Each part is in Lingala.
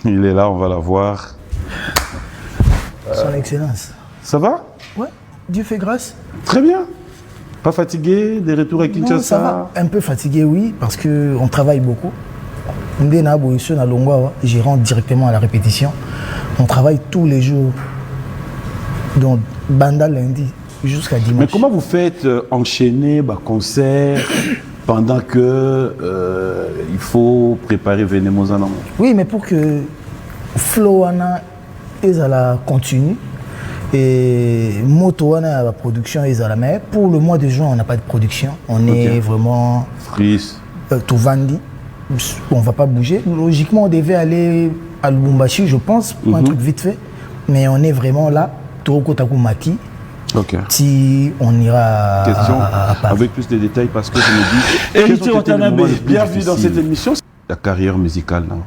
Il est là, on va la voir. Son Excellence. Ça va? Ouais, Dieu fait grâce. Très bien. Pas fatigué, des retours à Kinshasa? Non, ça va. Un peu fatigué, oui, parce qu'on travaille beaucoup. Je rentre directement à la répétition. On travaille tous les jours. Donc, banda lundi jusqu'à dimanche. Mais comment vous faites enchaîner concert pendant que il faut préparer Venemozana? Oui, mais pour que Flow continue et Moto la production mais pour le mois de juin on n'a pas de production. On est vraiment freeze. Tout vendu. On va pas bouger. Logiquement, on devait aller à Lubumbashi, je pense, pour un truc vite fait. Mais on est vraiment là, Toko Takumaki. Ok. Si on ira à Paris. Avec plus de détails, parce que je me dis. Héritier Watanabe, bienvenue dans cette émission. La carrière musicale, non?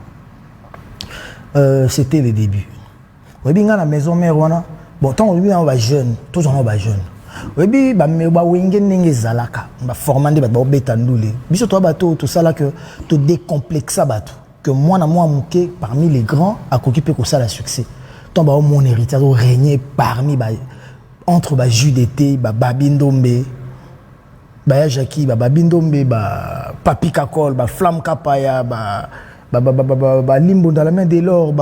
C'était le début. Oui, bien à la maison mère, bon, tant on est jeune, tous on est jeune. Oui, bien, zalaka, formandé, bétandoulé. Biso toi bateau, tout ça là que te décomplexa bateau. Que moi parmi les grands à s'occuper que ça la succès. Tant mon héritage régner parmi entre Judété, Babindombe, Jackie, Babindombe, Papi Kakol, Flamme Kapaya, Limbo dans la main de l'or,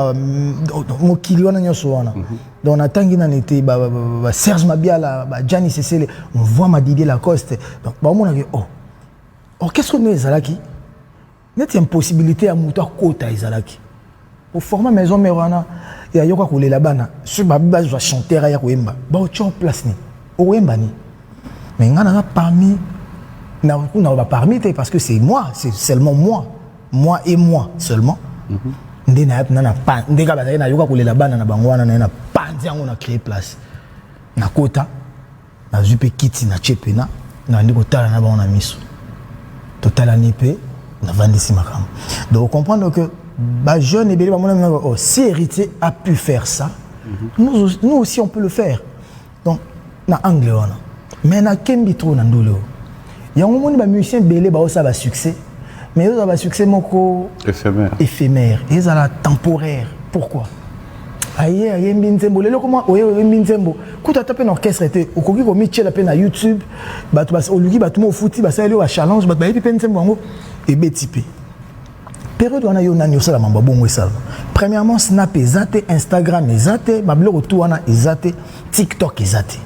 Mokiliwana Nyosoana. Donc on attend qu'il en était, Serge Mabiala, Gianni Cécile, on voit ma Didier Lacoste. Donc on a dit, oh, qu'est-ce qu'on est Zalaki? Il y a une possibilité à monter à côté à Zalaki. Au format maison Merwana, il y a quoi qu'on est là-bas, sur ma base, je vais chanter à Yakoemba. Tu es en place, Oemba ni. Mais on a parmi, parmi, parce que c'est moi, c'est seulement moi. Moi et moi seulement. On a créé place. Na kota, na zupe kiti na chepena, na ndiko tala na ba on a miso. Total anipe, na vandisi makam. Donc comprendre que jeune et belé si héritier a pu faire ça, nous aussi on peut le faire. Donc na anglais on. Mais na kembi trop na ndolo. Yango moni ba musicien belé ba ça va succès. Mais ils ont un succès éphémère. Ils ont la temporaire. Pourquoi? Aïe, Mbinzembo. Les comment? Oui, Mbinzembo. Quand tu as tapé un orchestre, tu as mis la peine à YouTube, tu as mis au foot, tu as mis au challenge, tu as mis Mbinzembo et BTP. Période où on a eu un ça, premièrement, Snap est zaté, Instagram est zaté, TikTok est zaté.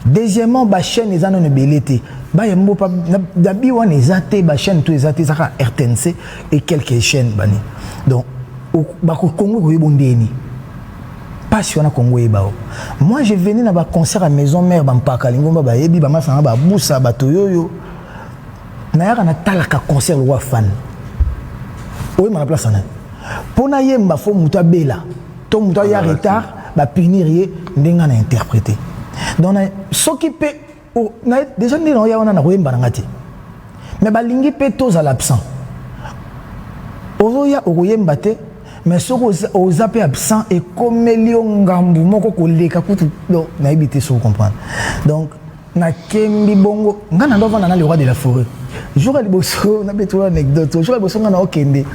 Deuxièmement, la chaîne est zaté, belleté. Dabi wan ezate ba chaîne tout ezate zaka RTNC et quelques chaînes bani. Donc ba Congo ko yebondeni. Passion na Congo yebao. Moi je venais na ba concert à maison mère ba mpaka lingomba ba yebi ba masanga ba busa ba toyoyo. Na yaka na talaka concert roi fan. Oye ma place na. Pona yemba fo muta bela. To muta ya retard ba punir ye ndenga na interpréter. Donc s'occuper déjà nous avons un barangati mais balingi petos à l'absent ozoya okoyembate mais ce aux zappé absent et comme ngambu moko koleka kutu donc na éviter ça comprendre donc na kembi bongo ngana ndo vana na le roi de la forêt jour ali bosso na beto anecdote jour ali bosso ngana okende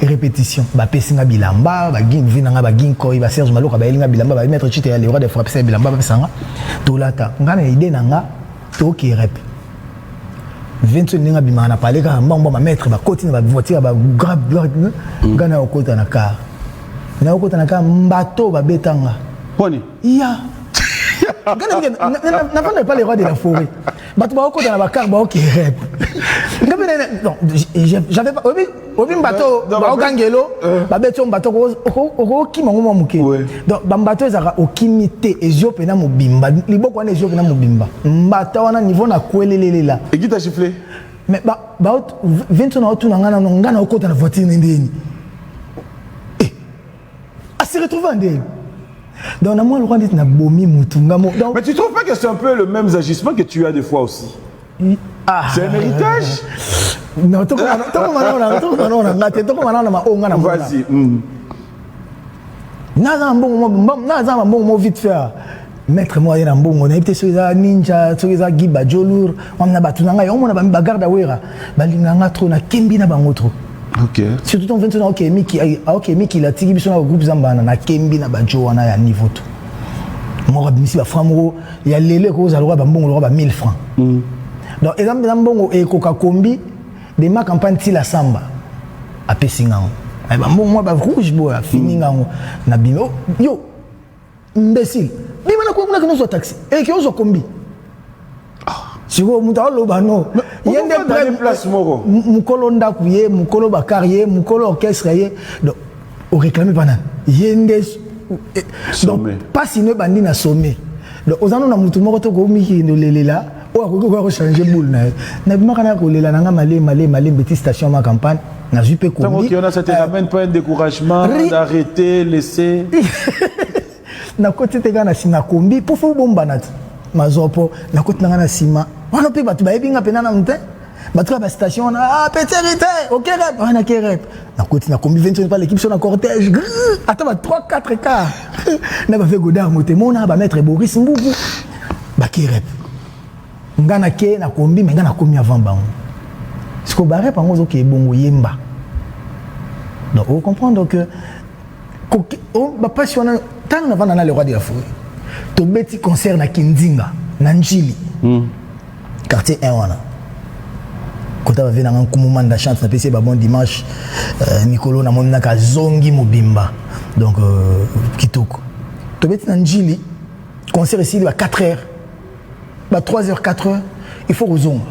répétition ba pesinga bilamba ba ging vinanga ba ging koi ba Serge Maloka ba elinga bilamba ba mettre chite ya le roi de frappe ça bilamba ba pesanga tolata ngana idée nanga ok rep 20 ninga bimana parler ka mbamba ma maître ba côté na ba voiture ba grave ngana okota na car na okota na car mbato ba betanga poni ya ngana na pas les rois de la forêt bato ba okota na ba car ba ok rep non j'avais pas obi mbato ba okangelo ba beto mbato ko kimango muke donc ba mbato ezaka okimité eziope na mobimba liboko na eziope na mobimba mbata wana niveau na kwelelele la et qui t'a sifflé mais ba 20 na otu na ngana okota na voiture ndeni a se retrouver ndeni donc na moi le roi dit na bomi mutunga mo donc mais tu trouves pas que c'est un peu le même agissement que tu as des fois aussi? C'est un héritage? Non, vas-y. Bon vite faire. Maître moi na mbongo na été sur ninja, sur les giba jolour, on a batu nanga, on a ba garde awera. Ba linganga trop na kembi na bango trop. Ok. Surtout ton 21 OK Miki la tiki biso na groupe Zambana na Kembi na bajo wana ya niveau tout. Moi bimisi ba francs il y a lele ko za lwa ba mbongo lwa ba 1000 francs. Donc exemple na mbongo e koka kombi de ma campagne ti la samba a pesingango. Ba mbongo moi ba rouge boya fini ngango na bimo yo imbécile. Bima na ko kuna kino so taxi. E ki ozo kombi. Siko muta loba no yende place moko mukolo ndaku ye mukolo bakariye mukolo orchestre ye donc on réclame pas yende donc pas sinon bandi na sommet donc ozano na mutu moko to ko miki no lelela o ko changer boule na bima kana ko lela nanga malé petit station ma campagne na jupe ko donc on a cette amène pas un découragement d'arrêter laisser na côté te gana sina kombi pour fo bomba na mazopo na côté na sima wana pe batu bayebinga pena na mte batu ba station na pétérité OK rep wana ke rep na côté na kombi 20 pas l'équipe sur un cortège attends ba 3-4 quarts na ba fait godard motemona ba maître Boris Mbubu ba ke rep ngana ke na kombi mais ngana komi avant bango ce ko ba rep ngo zo ke bongo yemba donc on comprend donc on ba passionné tant na vana na le roi de la forêt to beti concert na Kindinga na Njili quartier 1 wana kota ba vena nganku moment da chante na PC ba bon dimanche Nicolo na monna ka zongi mobimba donc kitoko to beti na Njili concert ici ba 4h ba 3h 4h il faut rezonga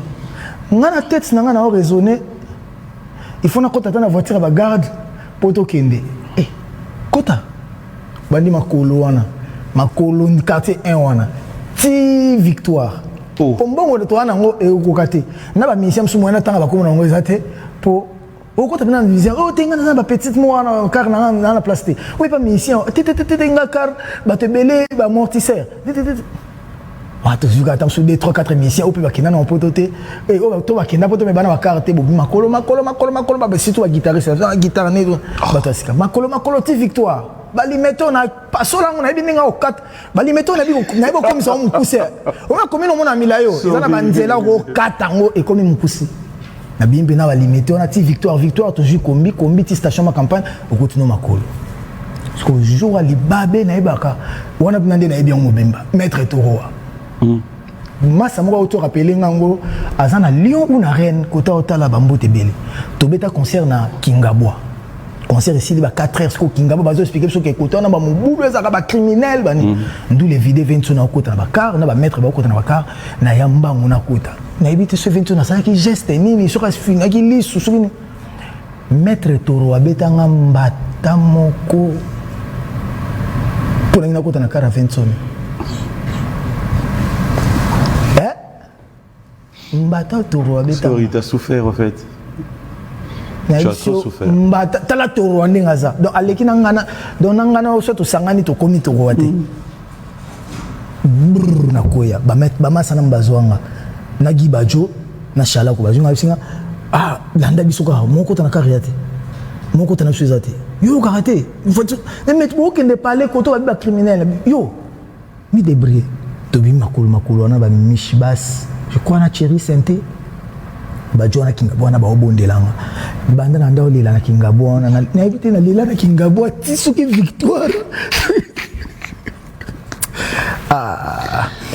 ngana tête na ngana o raisonner il faut na kota na voiture ba garde poto kende kota bandi makolo wana makolo quartier 1 wana ti victoire pombongo de toi nango e kokate na ba musicien msu mwana tanga ba komona ngo ezate po okota na musicien o tenga na ba petite mwana car na la place oui pas musicien tenga car ba te belé ba amortisseur wato zuka tam su 2 3 4 musiciens o pe ba kina na potote e o to ba kina poto me bana ba carte bo makolo ba surtout ba guitariste ba guitare ne ba tasika makolo ti victoire bali meto na pasola ngona ebi ninga okat bali meto na bi na ebo komisa o mukuse o ma komino mona milayo ezana banzela ko katango e komi mukusi na bimbe na bali meto na ti victoire toujours kombi ti station ma campagne okutino makolo parce que jour ali babe na ebaka wana binande na ebi ngo mobimba maître toroa masa moko auto rappeler ngango azana Lyon ou na Rennes kota otala bambote bele to beta concert na Kingabwa concert ici il va 4h ce Kingabo bazo expliquer ce que côté na ba mububu ezaka ba criminel bani ndu les vidéos 20 na kota na ba car na ba mettre ba kota na ba car na yamba ngona kota na ebite ce 20 na ça qui geste nini soka finga ki lisu sukini maître toro abeta ngambata moko pour na kota na car 20 mbata toro abeta sorry t'as souffert en fait. Tu as trop souffert. Tala toro ndinga za donc aleki na ngana donc nangana oso to sangani to komi to wate na koya ba met ba masana mbazwanga na gibajo na shala ko bazunga bisinga landa bisuka moko tana kariate moko tana suzate yo karate il faut mettre beaucoup de parler koto ba criminel yo mi débrouiller to bi makolo na ba mishibas je crois na chéri santé bajona Kingabwa ba obondelanga banda na ndao lila na Kingabwa na éviter na lila na Kingabwa tisuki victoire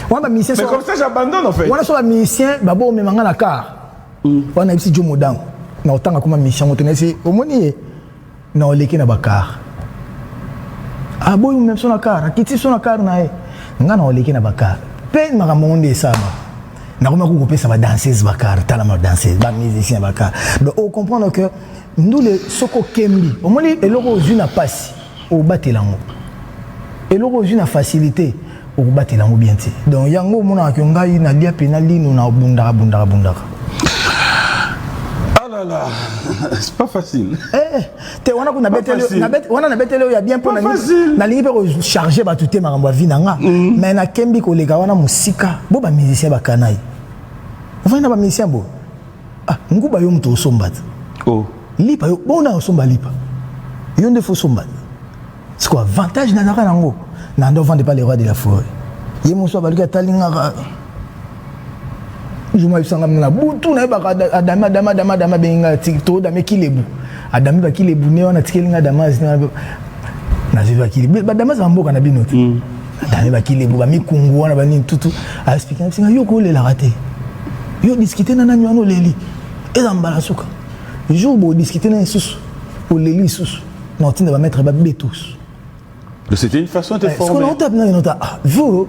wana musicien mais comme ça j'abandonne en fait wana so ba musicien babo memanga na car wana ibisi jomo dango na otanga kuma musicien motenesi omoni na oleki na bakar boy même so na car akiti so na car na ngana oleki na bakar pe makambo nde sama na koma ko kopesa ba danseuse bakar tala ma danseuse ba musicien bakar donc on comprend que nous les soko kembi au moins eloko zuna passe au batelango eloko zuna facilité au batelango bien ti donc yango mona ko ngai na lia penali nous na bundara ah là là c'est pas facile te wana ko na betelo ya bien pour na lingi pe charger ba tuté makambo vie nanga mais na kembi ko lega wana musika bo ba musicien bakanai vana ba musicien bo nguba yo mto somba lipa yo bona somba lipa yo nde fo somba c'est quoi avantage na naka nango na ndo vendre pas les rois de la forêt ye muso ba luka talinga je m'ai sanga na butu na ba dama benga tikto dama kilebu adami ba kilebu ne wana tikelinga dama na je ba kilebu ba dama za mboka na binote dama ba kilebu ba mikungu wana ba nini tutu a expliquer singa yo ko le la raté yo discuter na nani wana leli eza mbala suka jour bo discuter na susu o leli susu na otinda ba mettre ba betus. C'était une façon de former. Est-ce qu'on tape na nota vous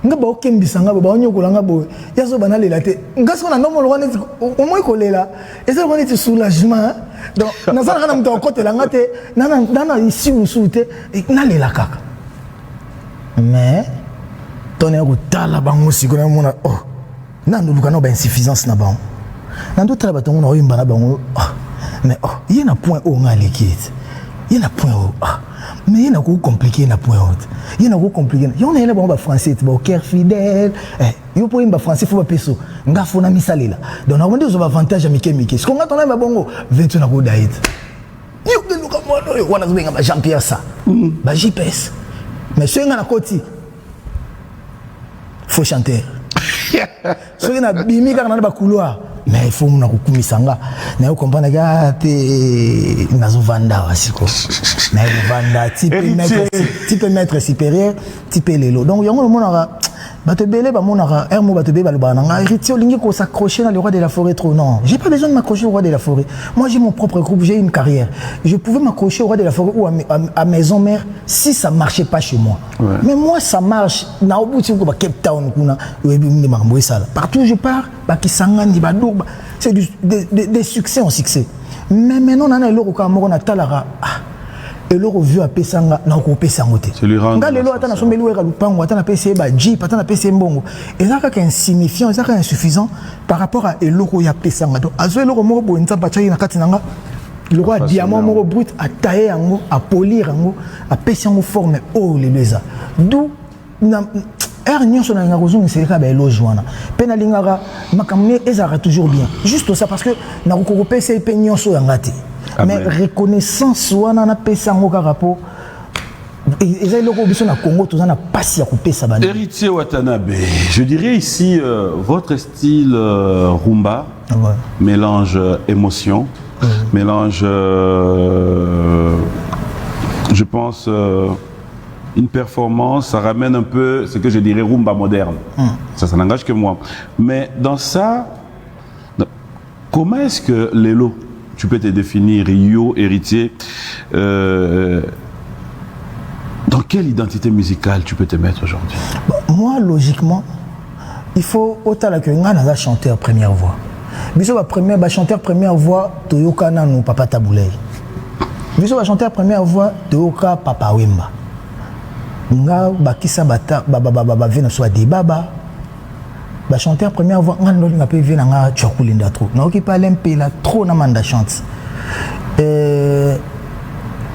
nga ba okembisa nga ba onyokola nga boye yazo bana lela te nga sona ndomo lo wana o moy kolela eza wana ti soulagement donc nazala kana mto okotela nga te nana ici usute na lela kaka mais tone ko tala bango siko na mona oh na nduluka no ba insuffisance na bango na ndo tala batongo na oyimba na bango mais oh yena point o nga lekite yena point o mais il y a beaucoup compliqué na point haute il y a beaucoup compliqué il y en a là bon ba français ba cœur fidèle yo po imba français faut ba peso nga fona misalela donc on a des avantages mike ce qu'on attend là ba bongo 20 na ko daït yo ke luka mono yo wana zubenga ba Jean-Pierre ça ba JPS mais ce nga na koti faut chanter ce nga na bimi ka na ba couloir mais il faut na kukumisanga na yo comprendre ga te nazo vanda wasiko na vanda type maître supérieur type lelo donc yango le monara bato belé ba monara ermo bato belé ba lobana héritier olingi ko s'accrocher dans le roi de la forêt trop non j'ai pas besoin de m'accrocher au roi de la forêt moi j'ai mon propre groupe j'ai une carrière je pouvais m'accrocher au roi de la forêt ou à maison mère si ça marchait pas chez moi mais moi ça marche na obuti ko ba Cape Town kuna webi ndi mambo esala partout où je pars ba kisangani ba doba c'est des succès en succès mais maintenant on a le ko moko na talara et le revue à pesanga na ko pesango te nga lelo ata na sombeli weka lupango ata na pese ba jeep ata na pese mbongo ezaka ka insignifiant ezaka insuffisant par rapport à eloko ya pesanga donc azo eloko moko bo nzamba tshaki na kati nanga le roi diamant moko brut a tailler yango a polir yango a pesango forme oh le leza d'où na nyonso na nga kozungi seleka ba eloge wana pe na lingaka makamne ezaka toujours bien juste ça parce que na ko pese pe nyonso yanga te. Mais reconnaissance wana na pesa ngoka rapport et loko biso na Congo tout ça na passi à couper ça bana. Héritier Watanabe, je dirais ici votre style rumba mélange émotion, mélange je pense une performance, ça ramène un peu ce que je dirais rumba moderne. Ça n'engage que moi. Mais dans ça comment est-ce que Lelo tu peux te définir, Rio, héritier, dans quelle identité musicale tu peux te mettre aujourd'hui? Moi, logiquement, il faut autant que un chanteur première voix. Biso va chanteur première voix, Toyoka Nanu, Papa Taboulay. Biso va chanteur première voix, Toyoka Papa Wemba. Nga bakisa bata baba vena soit des baba. Ba chanteur première voix ngando linga pe vena nga chokulinda trop na okipa lempe la trop na manda chante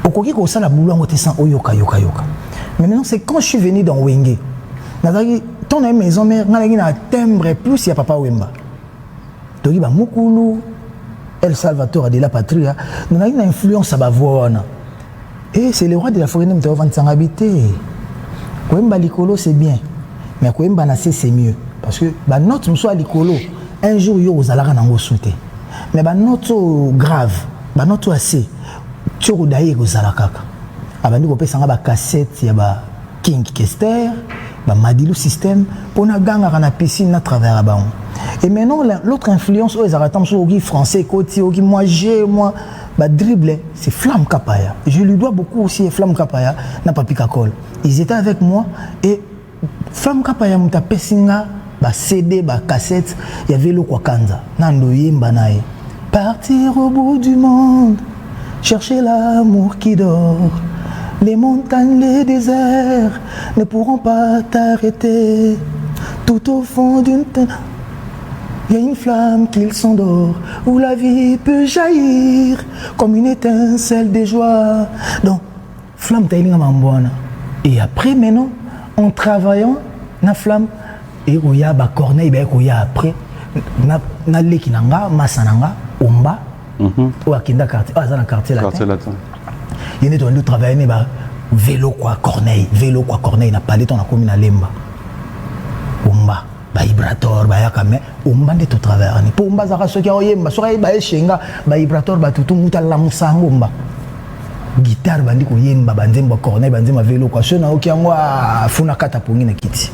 okoki ko sala boulot ngote sans oyoka mais maintenant c'est quand je suis venu dans Wenge nazaki ton maison mère ngalaki na timbre plus ya Papa Wemba toki ba mukulu El Salvatore de la Patria nalaki na influence ba voix wana et c'est le roi de la forêt même devant s'habiter Wemba likolo c'est bien mais Wemba na c'est mieux. Parce que bah note soit likolo un jour yo ozalaka nango souté mais bah note grave bah note assez tu rodaye ozalaka abandi ko pesa nga ba cassette ya ba King Kester ba Madilu système pona ganga na piscine na travers ba et maintenant l'autre influence aux aratam sur au français côté au moi bah dribble c'est Flamme Kapaya je lui dois beaucoup aussi Flamme Kapaya na Papi Kakol ils étaient avec moi et Flamme Kapaya muta pesinga ba CD, ba cassette, il y avait le Kwakanza. Nando yemba nae. Partir au bout du monde, chercher l'amour qui dort. Les montagnes, les déserts ne pourront pas t'arrêter. Tout au fond d'une tête, il y a une flamme qui s'endort, où la vie peut jaillir comme une étincelle de joie. Donc, flamme taïlinga mambouana. Et après, maintenant, en travaillant, la flamme, et où il y a ba corneille ben où il y a après na leki nanga masananga omba ou akinda quartier dans le quartier latin il y a des travailler mais ba vélo quoi corneille na palais on a commis na lemba omba vibrator bayaka mais ombande to travers ni po mbaza ka soki oyemba soki ba eshenga vibrator batutu muta la musango mba guitare bandi ko yemba banzemba cornet banzemba vélo kwa sona okiango afuna kata pongi na kiti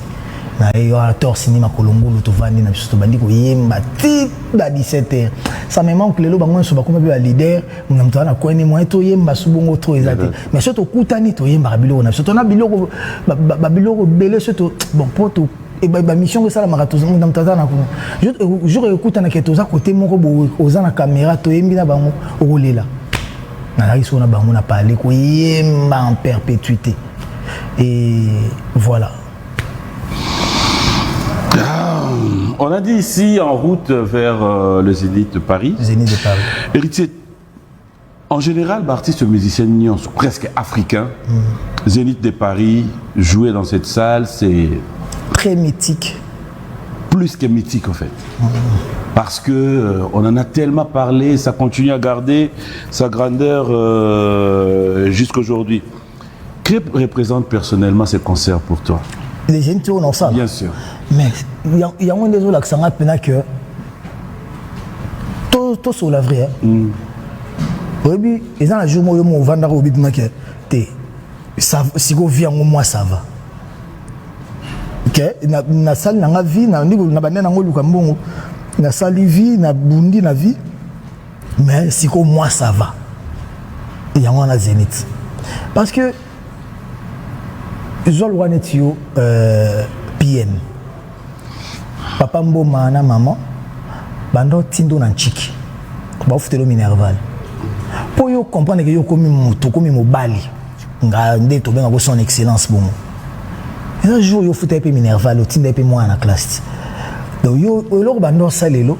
na yo torse ni makolongolo to vandi na biso to bandi ko yemba ti ba 17h ça me manque lelo bango so bakoma be leader munga mtana ko ni mo to yemba subongo to ezate mais surtout kutani to yemba biloko na surtout na biloko ba biloko belé surtout bon poto et ba mission que ça la marathon munga mtana na ko jour ekutana ke to za côté moko bo oza na caméra to yembi na bango okolela na iso na bango na parler ko yemba en perpétuité et voilà. On a dit ici en route vers le Zénith de Paris. Zénith de Paris. Héritier, en général, artistes musiciens sont presque africains. Zénith de Paris, jouer dans cette salle, c'est très mythique. Plus que mythique en fait. Parce que on en a tellement parlé, ça continue à garder sa grandeur jusqu'aujourd'hui. Que représente personnellement ces concerts pour toi? Les jeunes tournent ensemble. Bien sûr. Mais il y a un des autres accents que tout sur la vraie. Oui, ils ont un jour où ils vont au bit maquet. Si vous vivez en moi, ça va. Ok, na salle na vie na niveau na banana ngolu kambongo na salle vie na bundi na vie mais si ko moi ça va. Il y a un Zénith. Parce que Zol Wanetio PM Papa Mboma na maman bando tindo na chiki ba futelo minerval pour yo comprendre que yo komi moto komi mobali nga ndeto benga ko son excellence bon et un jour yo futé pe minerval o tinda pe moi na classe donc yo lo bando salelo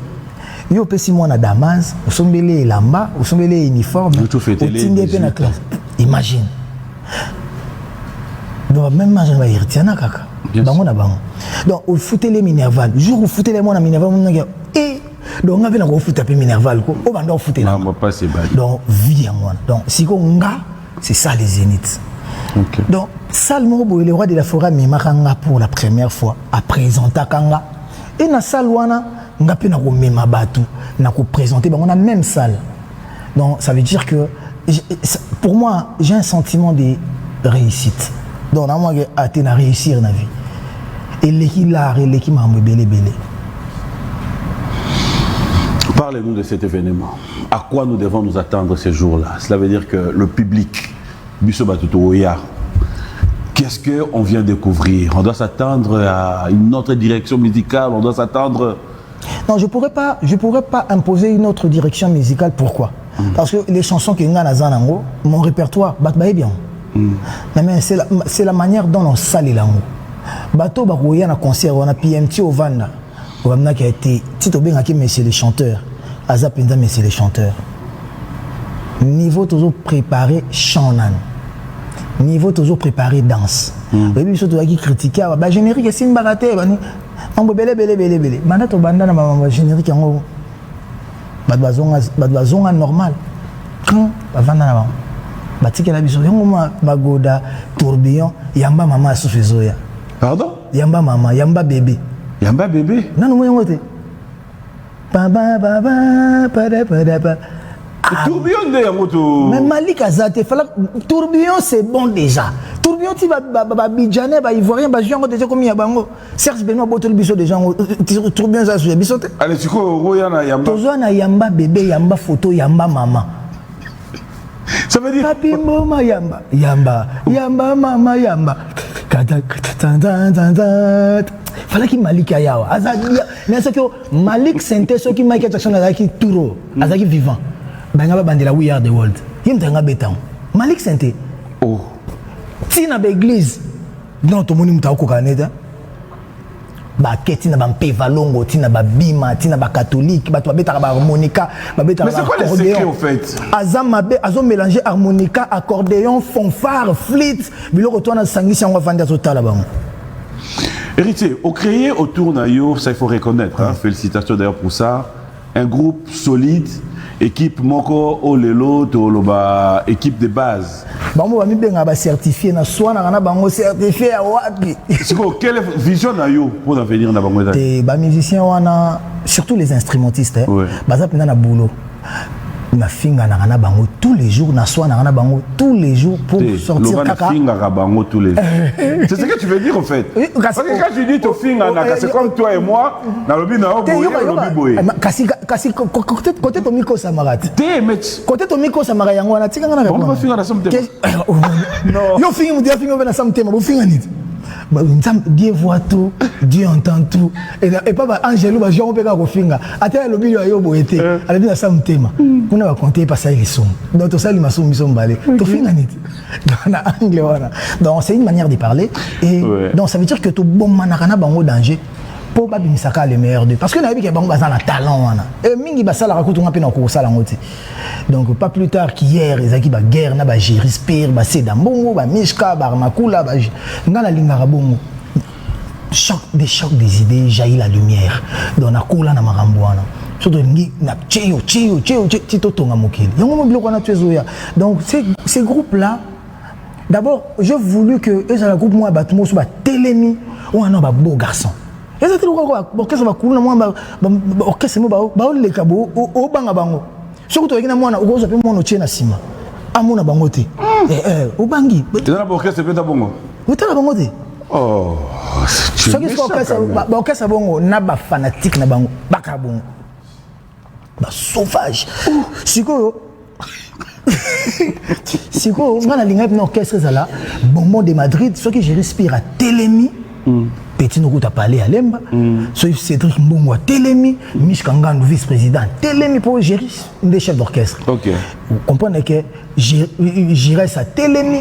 yo pesi moi na damas o sombele elamba o sombele uniforme o tinda pe na classe imagine donc même manger va irtiana kaka bango na bango donc au fouter les minerval jour où fouter les moi na minerval mon ngi et donc on avait na ko fouter pe minerval ko o banda fouter là donc vie en moi donc si ko nga c'est ça les Zénith. Okay. Donc Salmo le roi de la forêt memaka pour la première fois à présenter kanga et na salle wana nga pe na ko mema batu na ko présenter bango na même salle donc ça veut dire que pour moi j'ai un sentiment de réussite. Donc, on a réussir dans la vie. Et l'équipe l'art et l'équipe m'a belé. Parlez-nous de cet événement. À quoi nous devons nous attendre ces jours-là? Cela veut dire que le public, qu'est-ce qu'on vient découvrir? On doit s'attendre à une autre direction musicale, on doit s'attendre... Non, je pourrais pas imposer une autre direction musicale. Pourquoi? Parce que les chansons que nous avons, mon répertoire, est bien. Mais c'est la manière dont on sale l'amour. Bateau barouya na concert on a PMT au Vanda. On a qui a été Tito Bengaki messieurs les chanteurs. Azapenda messieurs les chanteurs. Niveau toujours préparé channan. Niveau toujours préparé danse. Oui biso to qui critiquer ba générique sim baraté bani. On belé. Manda to banda na ba générique yango. Bazonga normal. Quand ba vanda na ba Batika la biso yango magoda tourbillon yamba mama souffezoya. Pardon? Yamba mama, yamba bébé. Yamba bébé? Non non yango te. Baba pada. Tourbillon de yamoto. Mais Malik Azate fala tourbillon c'est bon déjà. Tourbillon ti ba bidjané ba ivoirien ba jango déjà comme yabango. Serge Benoît botol biso déjà tourbillon za souya biso te. Allez siko roya na yamba. Tozo na yamba bébé yamba photo yamba mama. Ça veut dire Papi mama yamba mama yamba. Fallait qu'il Malik ayawa. Mais c'est que Malik Sainte ce qui Michael Jackson azaki turo, azaki vivant. Banga bandela We Are the World. Yim tanga betan. Malik Sainte. Oh. Tina ba église. Non to moni muta ko kaneta. Ba ketina ba mpe valongo, tina ba bima, tina ba catholique, ba to betaka ba harmonica, ba betaka. Mais c'est quoi le secret au fait? Azo mélanger harmonica, accordéon, fanfare, flûte, biloko to na sangisi yango vanda totala bango. Héritier, au créer autour d'Ayo, ça il faut reconnaître, hein, félicitations d'ailleurs pour ça. un groupe solide, équipe moko olelo toloba équipe de base. Bango ba mi benga ba certifié na swana kana bango certifié à wapi. C'est quoi quelle vision na yo pour venir na bango ça? Et ba musiciens wana surtout les instrumentistes hein. Ouais. Baza pena na boulot. Ma finga na kana bango tous les jours na swana kana bango tous les jours pour sortir kaka. Finga na bango tous les jours. C'est ce que tu veux dire en fait. Oui, parce que quand tu dis to finga na c'est comme toi et moi na lobi na lobi boy. Kasi côté to miko samarate. Té mais côté to miko samara yango wana tika ngana répondre. On finga na samte. Non. Yo finga mu dia finga na samte ma bo finga nit. Dieu voit tout, Dieu entend tout. Et pas Angelo va jouer au finga. Attends le milieu ayo boete. Ale bi na sam tema. Kuna va compter pas ça ils sont. Donc tout ça ils m'assument ils sont balé. To finga nit. Dans la angle voilà. Donc c'est une manière de parler et donc ça veut dire que to bon manakana bango danger. Pour pas bimisaka le meilleur de parce que na bi ke bango bazana talent wana. Et mingi basala rakutunga pe na ko sala ngoti. Donc pas plus tard qu'hier les aki ba guerre na ba Respire ba Sedambongo ba Mishka ba Makula ba ngana lingara bongo. Des chocs des idées jaillit la lumière dans la coula na marambouana surtout ngi na cheo tito tonga mokili yango mo biloko na tuezoya donc ces groupes là d'abord j'ai voulu que eux la groupe moi batmo so ba telemi ou un ba beau garçon et ça telo ko orchestre ba coula moi ba orchestre mo ba le kabo o banga bango surtout ekina mwana ukozo pe mwana chena sima amona bango te o bangi tena ba orchestre pe ta bongo utala bango te. Oh, ce qui se passe, c'est bon, na ba fanatique na bango, baka bon, ba sauvage. Siko, on a l'ingénieur de l'orchestre là, Bonbon de Madrid, ce que je respire à Télémi, Petit Nougou t'a parlé à Lemba, ce Cédric Mbongo à Télémi, Mishkangan vice-président, Télémi pour gérer des chefs d'orchestre. Ok. Vous comprenez que j'irai à Télémi.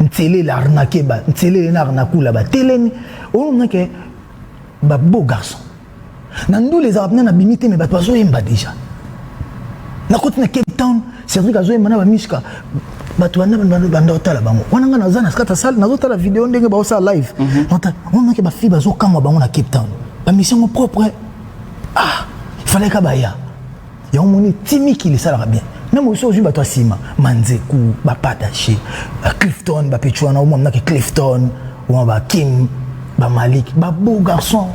Ntélé l'arnaqué ba ntélé l'arnakou là ba télémi on a que ba beau garçon nando les arabes na bimité mais ba tozo yemba déjà na côté na Cape Town Cédric azo yemba na ba Mishka ba to na banda otala bango wana nga na zana skata sal na otala vidéo ndenge ba osa live on a que ba fi bazo kamwa bango na Cape Town ba mission propre il fallait ka ba ya on moni timi qui les sala bien. Même aussi aujourd'hui bah toi Sima Manzeku bah Pataché Clifton bah Pechuana au moins na que Clifton ou bah Kim bah Malik bah beau garçon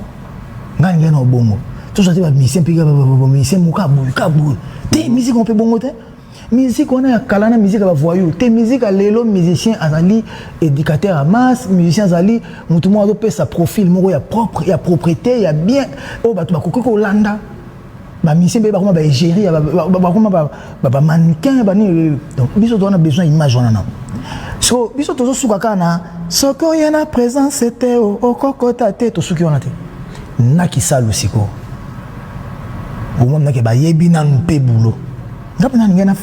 ngani ngeno bongo tout ça bah musicien piga bah musicien mukabu te musique on peut bongo te musique on a kalana musique bah voyou te musique à lelo musicien azali éducateur à masse musicien azali mutu mo azo pe sa profil moko ya propre il y a propriété il y a bien oh bah tu bah kokoko Hollanda ba mission ba comment ba égérie ba comment ba mannequin ba ni donc biso on a besoin d'image on a so biso tozo suka kana soko yana présence c'était au kokota te to suki on a te na ki salu siko au moment que ba yebi na mpe boulot ngapena ngena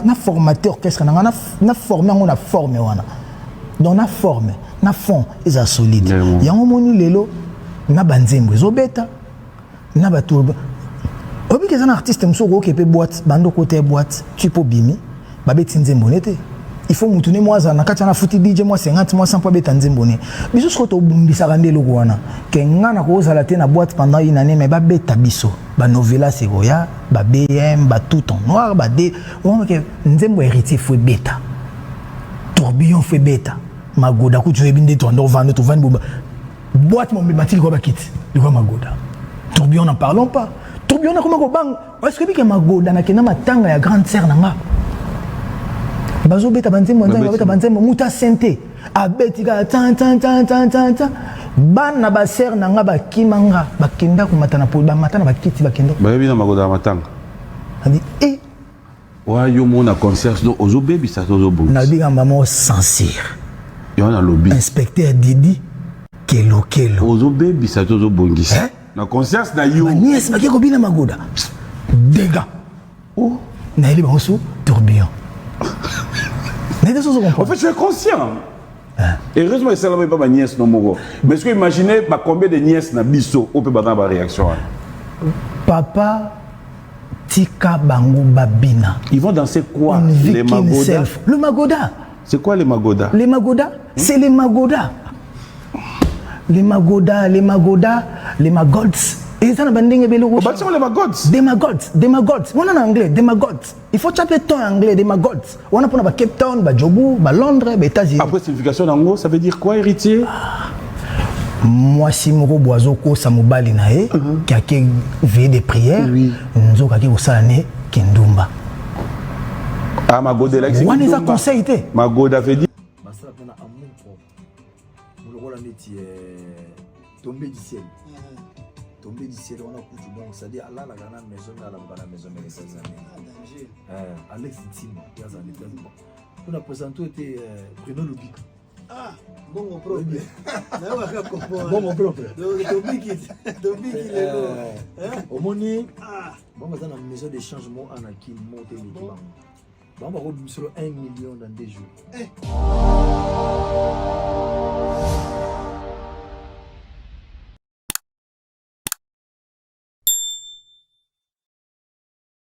na formateur orchestre na formé on a formé wana donc na forme na fond is solide yango moni lelo na banzembo ezobeta na bato. Obi que un artiste msoko qui peut boîte bando côté boîte tu peux bimi babé tinzembonete il faut mutuner moi za na kati na futi DJ moi 50 moi 100 pour beta nzembone biso ce ko bumbisa rande loko wana ke ngana ko za la te na boîte pendant une année mais babé tabiso ba novela segoya ba BM ba tout en noir ba D on que nzembo héritier faut beta tourbillon fait beta magoda ku tu ebinde to ndo vendre to vendre boîte mon matil ko ba kit de quoi magoda tourbillon n'en parlons pas. Tourbillon comment ko bang est-ce que bika magoda na kena matanga ya grande sœur nanga bazo beta banzembo nzanga beta banzembo muta sente abetika tan bana ba sœur nanga ba kimanga bakenda ko matana po ba matana ba kiti bakenda ba yebi na magoda matanga ani wa yo mona concert do ozo baby ça ozo bon na biga mama sincère yo na lobby inspecteur Didi kelo ozo baby ça ozo bongisa na conscience na yo nièce ba ko bina magoda dégâts oh na ele ba so tourbillon mais des choses en fait je suis conscient heureusement que ça là pas ma nièce non moko mais est-ce que imaginez ba combien de nièces na biso on peut ba dans ba réaction papa tika bango babina ils vont danser quoi les magoda le magoda c'est quoi les magoda c'est les magoda les magolds et ça na bandenge belo au bâtiment les magots. Demagogues. On en anglais, demagogues. Il faut chaper ton anglais, demagogues. On a pour na Cape Town, ba Jobu, ba Londres, ba États-Unis. Après signification d'ango, ça veut dire quoi héritier? Moi si moko boazo ko samobali na e qui a veillé des prières, nzo ka ki osane kindumba. Ah Magoda là on les a conseillé. Magoda avait dit ça pena amour propre. Mon rôle en est tombé du ciel. Tombé du ciel, on a coutu bon, c'est-à-dire là la grande maison là la maison mais ça danger. Alex Tim, il y a un état. On a présenté Bruno Lubic. Ah, bon mon propre. Bon mon propre. Tombé qui est au moni bon dans la maison de changement en qui monter les bancs. Bon, on va 1 million dans 2 jours.